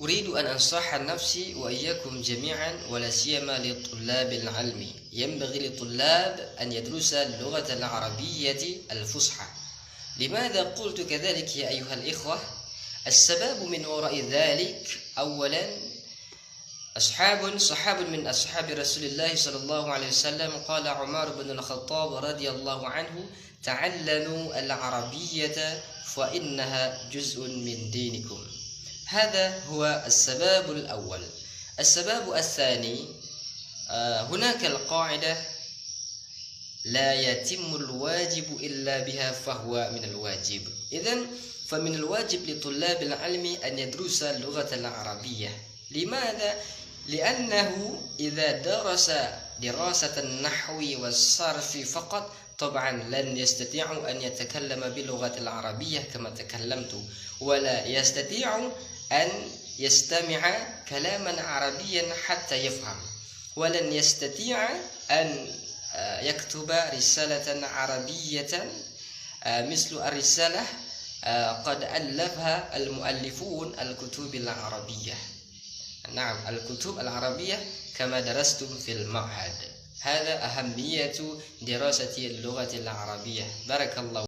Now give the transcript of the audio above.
أريد أن أنصح نفسي وإياكم جميعا ولا سيما لطلاب العلم. ينبغي للطلاب أن يدرسوا اللغة العربية الفصحى. لماذا قلت كذلك يا أيها الإخوة؟ السبب من وراء ذلك أولا صحاب من أصحاب رسول الله صلى الله عليه وسلم قال عمر بن الخطاب رضي الله عنه: تعلموا العربية فإنها جزء من دينكم. هذا هو السبب الأول. السبب الثاني، هناك القاعدة: لا يتم الواجب إلا بها فهو من الواجب. إذن فمن الواجب لطلاب العلم أن يدرسوا اللغة العربية. لماذا؟ لأنه إذا درس دراسة النحو والصرف فقط طبعا لن يستطيع أن يتكلم باللغة العربية كما تكلمت، ولا يستطيع أن يستمع كلاما عربيا حتى يفهم، ولن يستطيع أن يكتب رسالة عربية مثل الرسالة قد ألفها المؤلفون الكتب العربية. نعم، الكتب العربية كما درستم في المعهد. هذا أهمية دراسة اللغة العربية. بارك الله.